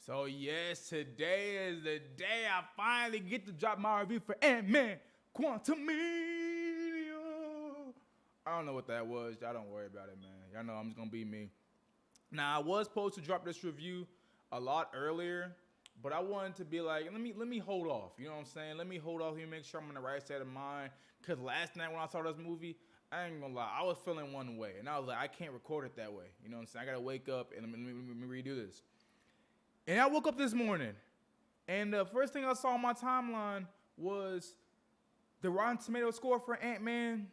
So yes, today is the day I finally get to drop my review for Ant-Man Quantumania. I don't know what that was. Y'all don't worry about it, man. Y'all know I'm just gonna be me. Now I was supposed to drop this review a lot earlier, but I wanted to be like, let me hold off. You know what I'm saying? Let me hold off here, make sure I'm in the right state of mind. Cause last night when I saw this movie, I ain't gonna lie, I was feeling one way, and I was like, I can't record it that way. You know what I'm saying? I gotta wake up and let me redo this. And I woke up this morning, and the first thing I saw on my timeline was the Rotten Tomatoes score for Ant-Man,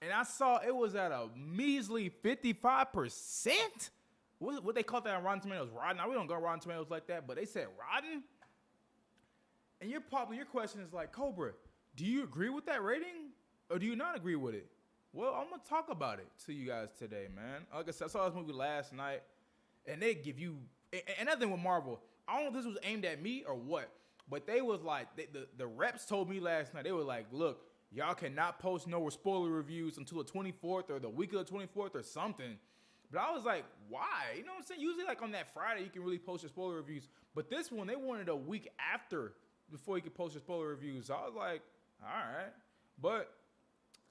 and I saw it was at a measly 55%. What they call that on Rotten Tomatoes? Rotten? Now, we don't go Rotten Tomatoes like that, but they said rotten. And your question is like, Cobra, do you agree with that rating, or do you not agree with it? Well, I'm gonna talk about it to you guys today, man. Like I said, I saw this movie last night, and they give you. And nothing with Marvel, I don't know if this was aimed at me or what, but they was like, the reps told me last night, they were like, look, y'all cannot post no spoiler reviews until the 24th or the week of the 24th or something. But I was like, why? You know what I'm saying? Usually like on that Friday, you can really post your spoiler reviews. But this one, they wanted a week after before you could post your spoiler reviews. So I was like, all right. But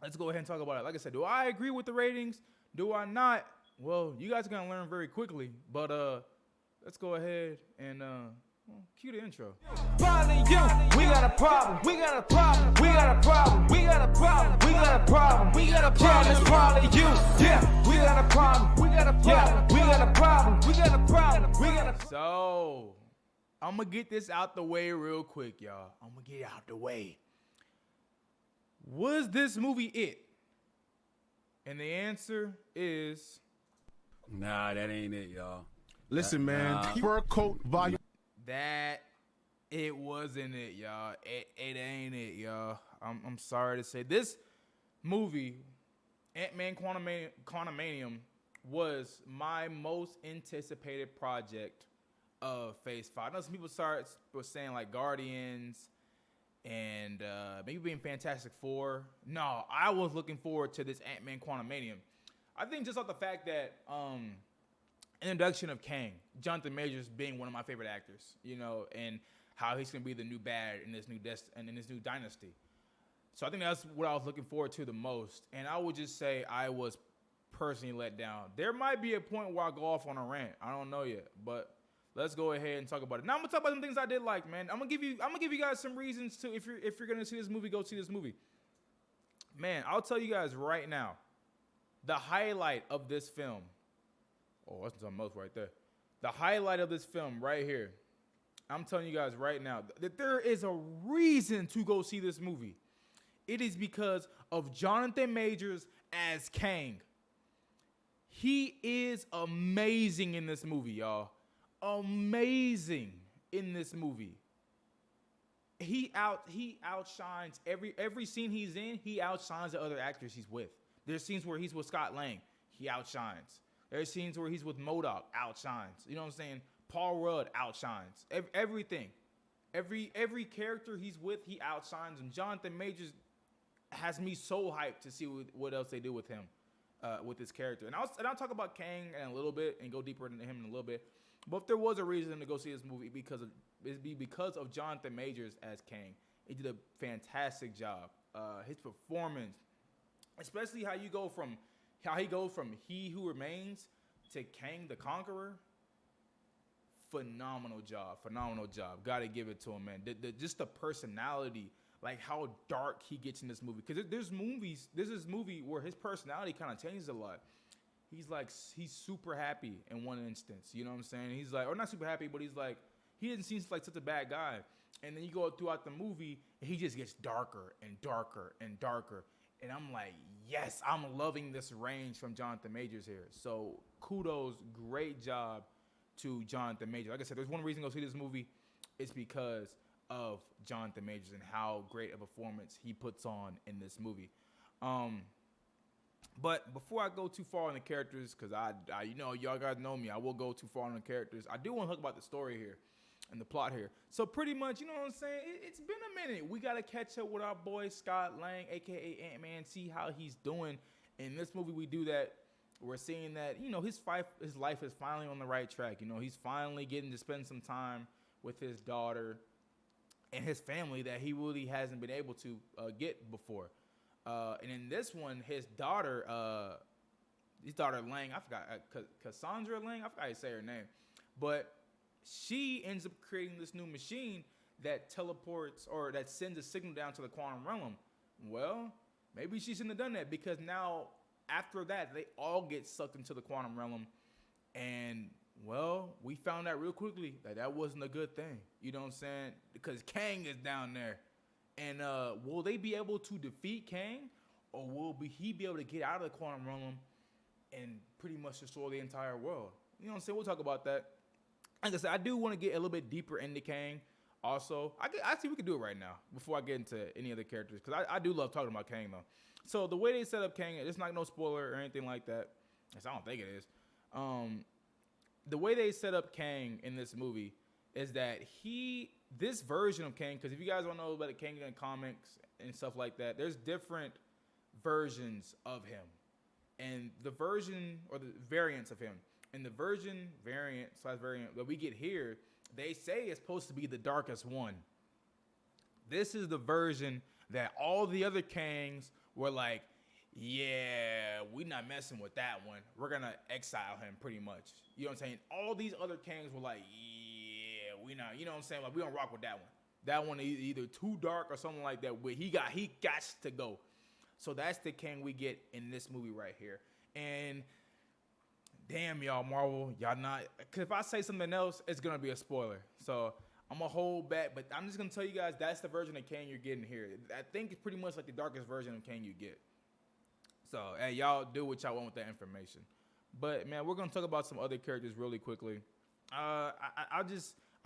let's go ahead and talk about it. Like I said, do I agree with the ratings? Do I not? Well, you guys are going to learn very quickly. But, let's go ahead and cue the intro. Probably you. We got a problem. We got a problem. We got a problem. We got a problem. We got a problem. We got a problem. It's probably you. Yeah. We got a problem. We got a problem. Yeah. We got a problem. We got a problem. We got a. So I'm gonna get this out the way real quick, y'all. I'm gonna get it out the way. Was this movie it? And the answer is nah. That ain't it, y'all. Listen, man, fur coat volume. that it wasn't it, y'all. It ain't it, y'all. I'm sorry to say. This movie, Ant-Man Quantumania, was my most anticipated project of Phase 5. I know some people were saying like Guardians and maybe being Fantastic Four. No, I was looking forward to this Ant-Man Quantumania. I think just off the fact that introduction of Kang, Jonathan Majors being one of my favorite actors, you know, and how he's gonna be the new bad in this new dynasty. So I think that's what I was looking forward to the most. And I would just say I was personally let down. There might be a point where I go off on a rant. I don't know yet, but let's go ahead and talk about it. Now I'm gonna talk about some things I did like, man. I'm gonna give you guys some reasons to if you're gonna see this movie, go see this movie. Man, I'll tell you guys right now, the highlight of this film. Oh, that's something else right there. The highlight of this film right here. I'm telling you guys right now that there is a reason to go see this movie. It is because of Jonathan Majors as Kang. He is amazing in this movie, y'all. Amazing in this movie. He outshines every scene he's in. He outshines the other actors he's with. There's scenes where he's with Scott Lang. He outshines. There's scenes where he's with MODOK, outshines. You know what I'm saying? Paul Rudd outshines. Everything. Every character he's with, he outshines. And Jonathan Majors has me so hyped to see what else they do with him, with this character. And I'll talk about Kang in a little bit and go deeper into him in a little bit. But if there was a reason to go see this movie, it'd be because of Jonathan Majors as Kang. He did a fantastic job. His performance, especially how he goes from He Who Remains to Kang the Conqueror. Phenomenal job. Gotta give it to him, man. Just the personality, like how dark he gets in this movie. Because there's this movie where his personality kind of changes a lot. He's super happy in one instance. You know what I'm saying? He's like, or not super happy, but he's like, he doesn't seem like such a bad guy. And then you go throughout the movie, and he just gets darker and darker and darker. And I'm like, yes, I'm loving this range from Jonathan Majors here. So kudos, great job to Jonathan Majors. Like I said, there's one reason to go see this movie. It's because of Jonathan Majors and how great a performance he puts on in this movie. But before I go too far on the characters, because I you know, y'all guys know me, I will go too far on the characters. I do want to talk about the story here and the plot here. So pretty much, you know what I'm saying? It's been a minute. We got to catch up with our boy Scott Lang, a.k.a. Ant-Man, see how he's doing. In this movie, we do that we're seeing that his life is finally on the right track. He's finally getting to spend some time with his daughter and his family that he really hasn't been able to get before. And in this one, his daughter Lang, I forgot, Cassandra Lang, I forgot how to say her name, but she ends up creating this new machine that teleports or that sends a signal down to the quantum realm. Well, maybe she shouldn't have done that, because now after that, they all get sucked into the quantum realm. And, well, we found out real quickly that wasn't a good thing. You know what I'm saying? Because Kang is down there. And will they be able to defeat Kang? Or will he be able to get out of the quantum realm and pretty much destroy the entire world? You know what I'm saying? We'll talk about that. Like I said, I do want to get a little bit deeper into Kang. Also, I see we can do it right now before I get into any other characters, because I do love talking about Kang, though. So the way they set up Kang, it's not no spoiler or anything like that. I don't think it is. The way they set up Kang in this movie is that this version of Kang, because if you guys don't know about the Kang in comics and stuff like that, there's different versions of him. And the version or the variants of him. And the variant that we get here, they say it's supposed to be the darkest one. This is the version that all the other Kangs were like, yeah, we're not messing with that one. We're going to exile him pretty much. You know what I'm saying? All these other Kangs were like, yeah, we not, you know what I'm saying? Like, we don't rock with that one. That one is either too dark or something like that. He got to go. So that's the Kang we get in this movie right here. And damn, y'all, Marvel, y'all not, because if I say something else, it's going to be a spoiler. So I'm going to hold back, but I'm just going to tell you guys that's the version of Kang you're getting here. I think it's pretty much like the darkest version of Kang you get. So, hey, y'all do what y'all want with that information. But, man, we're going to talk about some other characters really quickly. I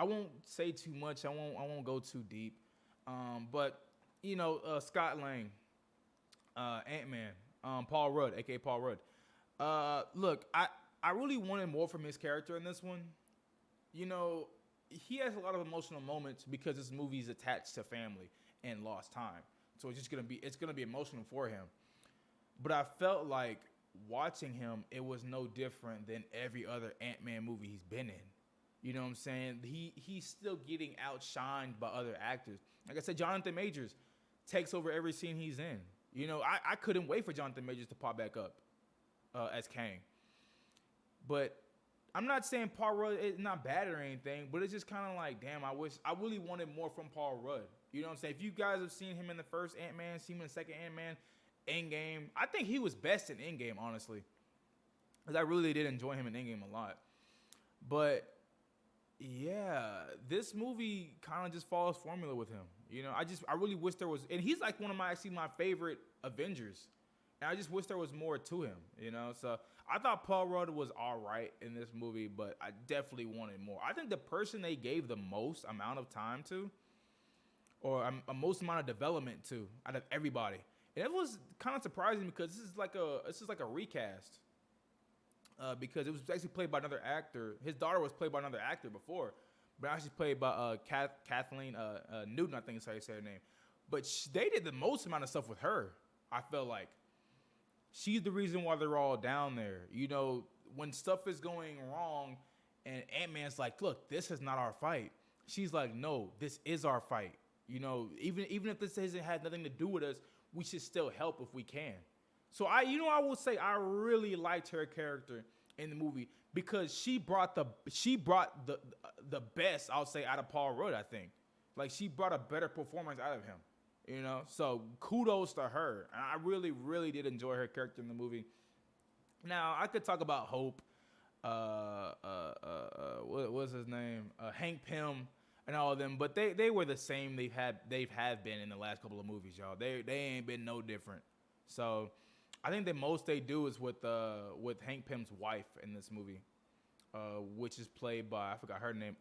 won't say too much. I won't go too deep. But, Scott Lang, Ant-Man, Paul Rudd, a.k.a. Paul Rudd. Look, I really wanted more from his character in this one. He has a lot of emotional moments because this movie is attached to family and lost time. So it's gonna be emotional for him. But I felt like watching him, it was no different than every other Ant-Man movie he's been in. You know what I'm saying? He's still getting outshined by other actors. Like I said, Jonathan Majors takes over every scene he's in. I couldn't wait for Jonathan Majors to pop back up as Kang. But I'm not saying Paul Rudd is not bad or anything, but it's just kind of like, damn, I really wanted more from Paul Rudd. You know what I'm saying? If you guys have seen him in the first Ant-Man, seen him in the second Ant-Man, Endgame, I think he was best in Endgame, honestly. Because I really did enjoy him in Endgame a lot. But, yeah, this movie kind of just follows formula with him. I really wish there was, and he's like one of my favorite Avengers. And I just wish there was more to him, So I thought Paul Rudd was all right in this movie, but I definitely wanted more. I think the person they gave the most amount of time to, or a most amount of development to, out of everybody, and it was kind of surprising because this is like a recast. Because it was actually played by another actor. His daughter was played by another actor before, but actually played by Kathleen Newton, I think is how you say her name. But they did the most amount of stuff with her. I felt like she's the reason why they're all down there. When stuff is going wrong, and Ant-Man's like, "Look, this is not our fight." She's like, "No, this is our fight." Even if this hasn't had nothing to do with us, we should still help if we can. So I will say I really liked her character in the movie because she brought the best, I'll say, out of Paul Rudd. I think, like, she brought a better performance out of him. So kudos to her. And I really, really did enjoy her character in the movie. Now I could talk about Hope. What was his name? Hank Pym. And all of them, but they were the same they've been in the last couple of movies, y'all. They ain't been no different. So I think the most they do is with Hank Pym's wife in this movie, which is played by, I forgot her name,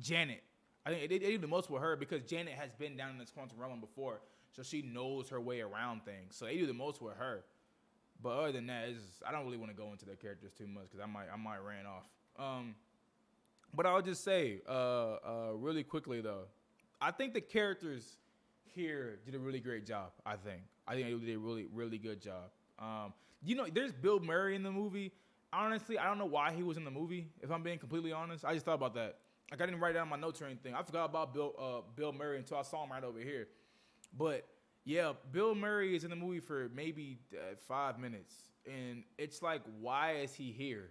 Janet. I think they do the most with her because Janet has been down in this quantum realm before, so she knows her way around things. So they do the most with her. But other than that, I don't really want to go into their characters too much because I might ran off. But I'll just say, really quickly though, I think the characters here did a really great job. I think they did a really, really good job. There's Bill Murray in the movie. Honestly, I don't know why he was in the movie. If I'm being completely honest, I just thought about that. Like, I didn't write down my notes or anything. I forgot about Bill Murray until I saw him right over here. But yeah, Bill Murray is in the movie for maybe 5 minutes, and it's like, why is he here?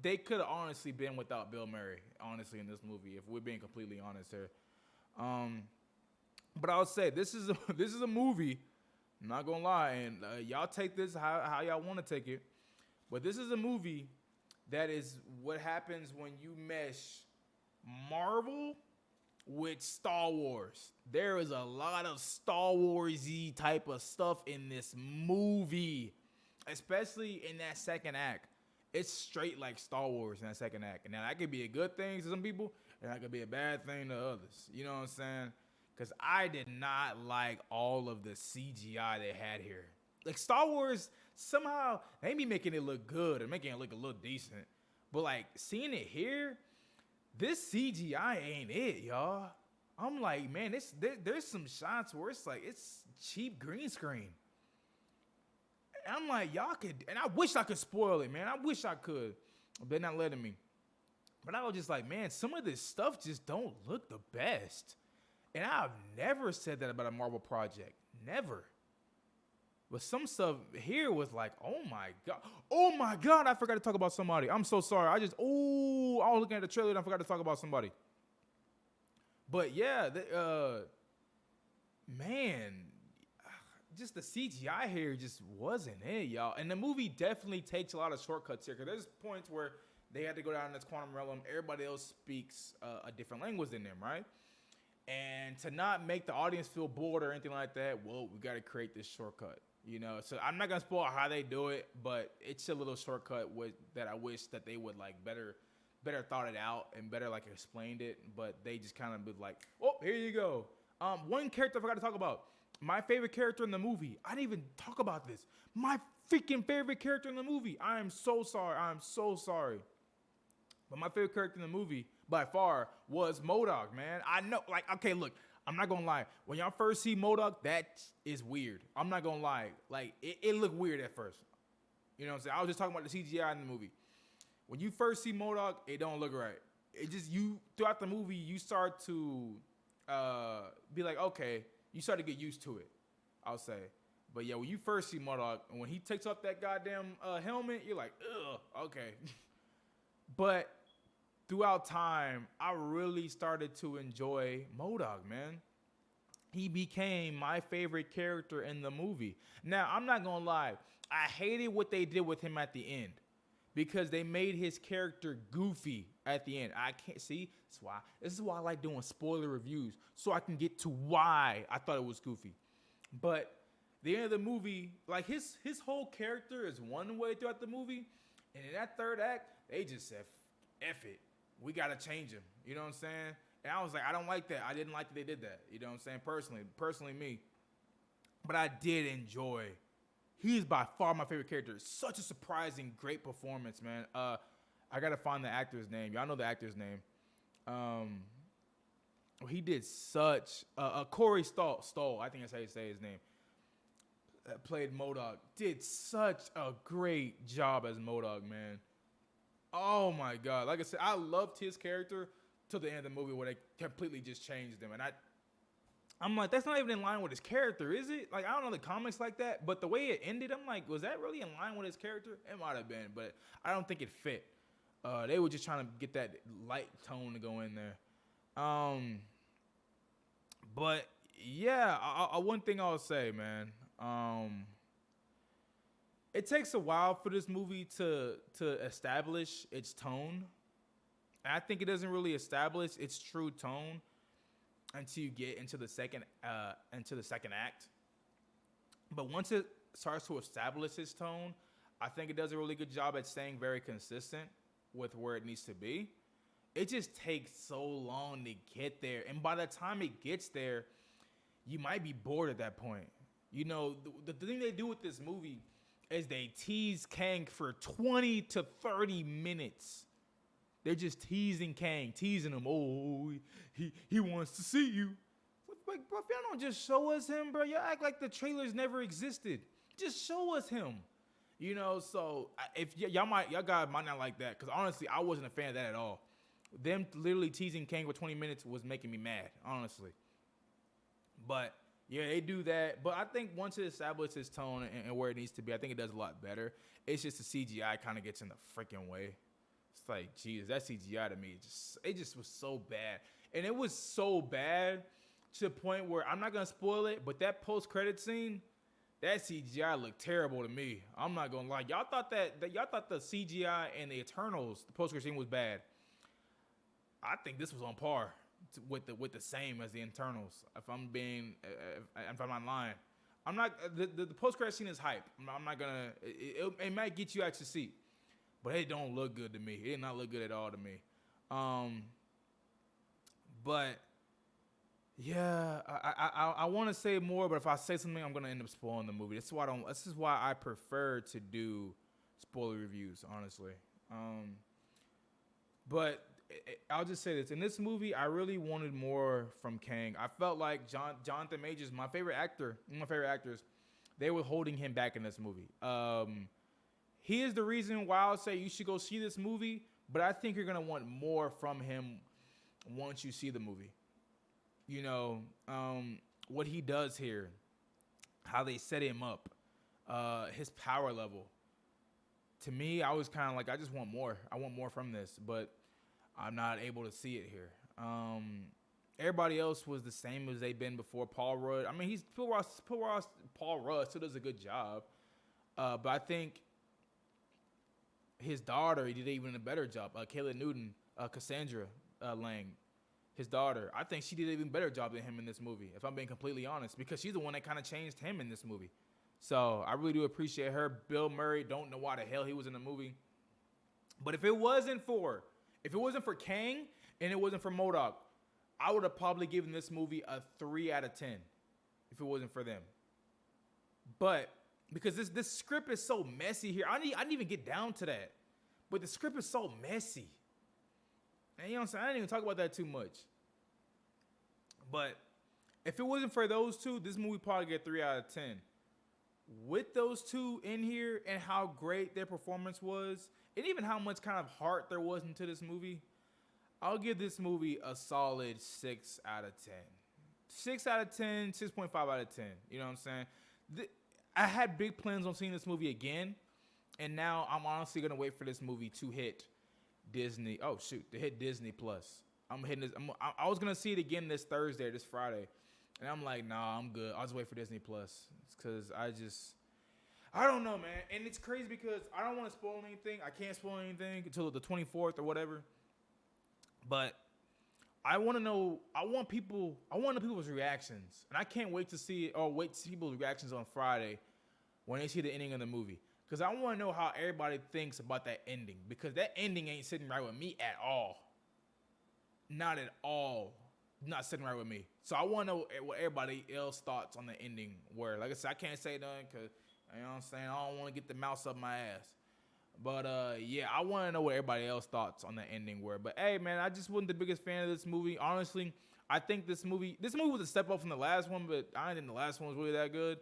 They could have honestly been without Bill Murray, honestly, in this movie, if we're being completely honest here. But I'll say this is a movie. I'm not gonna lie, and y'all take this how y'all want to take it. But this is a movie that is what happens when you mesh Marvel with Star Wars. There is a lot of Star Wars-y type of stuff in this movie, especially in that second act. It's straight like Star Wars in that second act. And now that could be a good thing to some people, and that could be a bad thing to others. You know what I'm saying? Because I did not like all of the CGI they had here. Like, Star Wars, somehow, they be making it look good and making it look a little decent. But, like, seeing it here, this CGI ain't it, y'all. I'm like, man, there's some shots where it's like, it's cheap green screen. And I'm like, y'all could, and I wish I could spoil it, man. I wish I could. But they're not letting me. But I was just like, man, some of this stuff just don't look the best. And I've never said that about a Marvel project. Never. But some stuff here was like, oh my God, I forgot to talk about somebody. I'm so sorry. I was looking at the trailer and I forgot to talk about somebody. But yeah, man, just the CGI here just wasn't it, y'all. And the movie definitely takes a lot of shortcuts here, because there's points where they had to go down in this quantum realm. Everybody else speaks a different language than them, right? And to not make the audience feel bored or anything like that, well, we got to create this shortcut. So I'm not gonna spoil how they do it, but it's a little shortcut that I wish that they would like better thought it out and better like explained it. But they just kind of be like, oh, here you go. One character I forgot to talk about. My favorite character in the movie. I didn't even talk about this. My freaking favorite character in the movie. I am so sorry. But my favorite character in the movie by far was MODOK, man. I know, like, okay, look. I'm not gonna lie. When y'all first see MODOK, that is weird. I'm not gonna lie. Like, it looked weird at first. You know what I'm saying? I was just talking about the CGI in the movie. When you first see MODOK, it don't look right. It just, throughout the movie, you start to be like, okay, you start to get used to it, I'll say. But yeah, when you first see MODOK, and when he takes off that goddamn helmet, you're like, ugh, okay. But throughout time, I really started to enjoy MODOK, man. He became my favorite character in the movie. Now, I'm not gonna lie. I hated what they did with him at the end, because they made his character goofy at the end. I can't see. This is why I like doing spoiler reviews, so I can get to why I thought it was goofy. But the end of the movie, like, his whole character is one way throughout the movie, and in that third act, they just said, F it. We got to change him. You know what I'm saying? And I was like, I don't like that. I didn't like that they did that. You know what I'm saying? Personally me. But I did enjoy. He's by far my favorite character. Such a surprising, great performance, man. I got to find the actor's name. Y'all know the actor's name. He did such... Corey Stoll, I think that's how you say his name. Played MODOK. Did such a great job as MODOK, man. Oh my God. Like I said, I loved his character till the end of the movie where they completely just changed him. And I'm like, that's not even in line with his character, is it? Like, I don't know the comics like that, but the way it ended, I'm like, was that really in line with his character? It might have been, but I don't think it fit. They were just trying to get that light tone to go in there. But yeah, one thing I'll say, man, it takes a while for this movie to establish its tone. And I think it doesn't really establish its true tone until you get into the second act. But once it starts to establish its tone, I think it does a really good job at staying very consistent with where it needs to be. It just takes so long to get there. And by the time it gets there, you might be bored at that point. You know, the thing they do with this movie is they tease Kang for 20 to 30 minutes. They're just teasing Kang, teasing him. Oh, he wants to see you. Like, bro, if y'all don't just show us him, bro, y'all act like the trailers never existed. just show us him. You know, so if y'all guys might not like that, because honestly, I wasn't a fan of that at all. Them literally teasing Kang for 20 minutes was making me mad, honestly. But yeah, they do that. But I think once it establishes its tone and where it needs to be, I think it does a lot better. It's just the CGI kind of gets in the freaking way. It's like, Jesus, that CGI to me, it just was so bad. And it was so bad to the point where I'm not gonna spoil it, but that post-credit scene, that CGI looked terrible to me. I'm not gonna lie. Y'all thought y'all thought the CGI and the Eternals, the post-credit scene was bad. I think this was on par with the same as the Eternals. If I'm not lying, I'm not. The post-credit scene is hype. I'm not gonna. It might get you out your seat, but it don't look good to me. It did not look good at all to me. But yeah, I want to say more, but if I say something, I'm gonna end up spoiling the movie. This is why I prefer to do spoiler reviews, honestly. But I'll just say this: in this movie, I really wanted more from Kang. I felt like Jonathan Majors, one of my favorite actors, they were holding him back in this movie. He is the reason why I'll say you should go see this movie, but I think you're gonna want more from him once you see the movie. You know, what he does here, how they set him up, his power level. To me, I was kind of like, I just want more. I want more from this, but I'm not able to see it here. Everybody else was the same as they've been before. Paul Rudd. I mean, Paul Rudd still does a good job, but I think his daughter, he did even a better job. Kayla Newton, Cassandra Lang, his daughter. I think she did an even better job than him in this movie, if I'm being completely honest, because she's the one that kind of changed him in this movie. So I really do appreciate her. Bill Murray, don't know why the hell he was in the movie. But if it wasn't for Kang and it wasn't for MODOK, I would have probably given this movie a 3 out of 10 if it wasn't for them. But because this script is so messy here, I didn't even get down to that. But the script is so messy. And you know what I'm saying? I didn't even talk about that too much. But if it wasn't for those two, this movie probably get 3 out of 10. With those two in here and how great their performance was, and even how much kind of heart there was into this movie, I'll give this movie a solid 6 out of 10. 6 out of 10, 6.5 out of 10. You know what I'm saying? I had big plans on seeing this movie again, and now I'm honestly going to wait for this movie to hit Disney. Oh, shoot, to hit Disney Plus. I'm hitting this. I was going to see it again this Thursday or this Friday, and I'm like, nah, I'm good. I'll just wait for Disney Plus. Because I don't know, man. And it's crazy because I don't want to spoil anything. I can't spoil anything until the 24th or whatever. But I want to know. I want people's reactions, and I can't wait to see people's reactions on Friday when they see the ending of the movie. Because I want to know how everybody thinks about that ending. Because that ending ain't sitting right with me at all. Not at all. Not sitting right with me. So I want to know what everybody else thoughts on the ending were. Like I said, I can't say nothing because, you know what I'm saying, I don't want to get the mouse up my ass. But, yeah, I want to know what everybody else thoughts on the ending were. But, hey, man, I just wasn't the biggest fan of this movie. Honestly, I think this movie was a step up from the last one, but I didn't think the last one was really that good.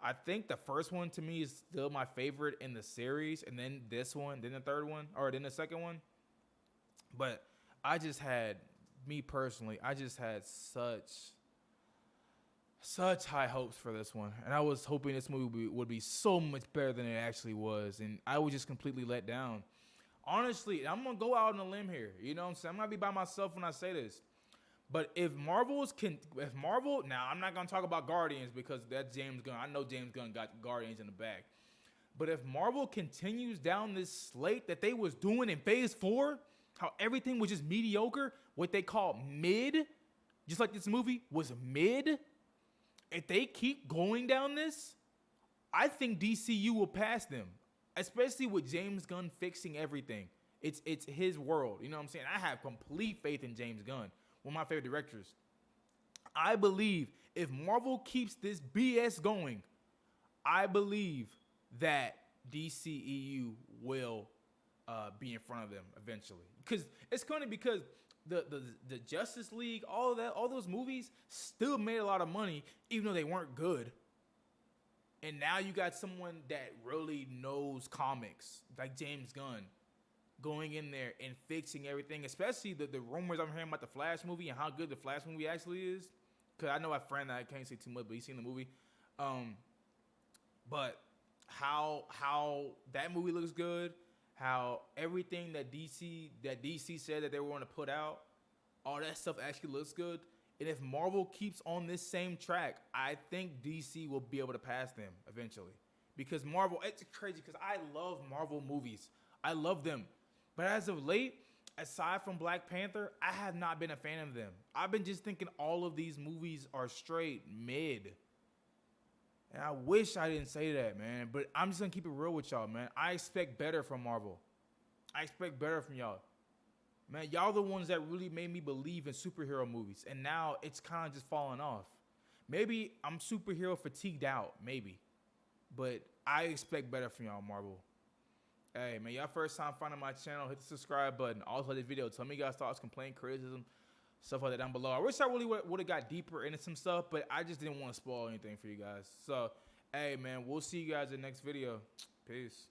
I think the first one, to me, is still my favorite in the series. And then this one, then the third one, or then the second one. But me personally, I just had such high hopes for this one. And I was hoping this movie would be so much better than it actually was. And I was just completely let down. Honestly, I'm going to go out on a limb here. You know what I'm saying? I'm going to be by myself when I say this. But if Marvel, now I'm not going to talk about Guardians because that's James Gunn. I know James Gunn got Guardians in the bag. But if Marvel continues down this slate that they was doing in Phase 4, how everything was just mediocre, what they call mid, just like this movie was mid. If they keep going down this, I think DCU will pass them, especially with James Gunn fixing everything. It's his world. You know what I'm saying? I have complete faith in James Gunn, one of my favorite directors. I believe if Marvel keeps this BS going, I believe that DCEU will be in front of them eventually. Because it's funny because the Justice League, all those movies still made a lot of money, even though they weren't good. And now you got someone that really knows comics, like James Gunn, going in there and fixing everything, especially the rumors I'm hearing about the Flash movie and how good the Flash movie actually is. Because I know a friend that I can't say too much, but he's seen the movie. But how that movie looks good, how everything that DC said that they were going to put out, all that stuff actually looks good. And if Marvel keeps on this same track, I think DC will be able to pass them eventually. Because Marvel, it's crazy because I love Marvel movies. I love them. But as of late, aside from Black Panther, I have not been a fan of them. I've been just thinking all of these movies are straight mid. And I wish I didn't say that, man. But I'm just going to keep it real with y'all, man. I expect better from Marvel. I expect better from y'all. Man, y'all the ones that really made me believe in superhero movies. And now it's kind of just falling off. Maybe I'm superhero fatigued out. Maybe. But I expect better from y'all, Marvel. Hey, man, y'all first time finding my channel, hit the subscribe button. Also, this video, tell me you guys thoughts, complaint, criticism, stuff like that down below. I wish I really would have got deeper into some stuff, but I just didn't want to spoil anything for you guys. So, hey, man, we'll see you guys in the next video. Peace.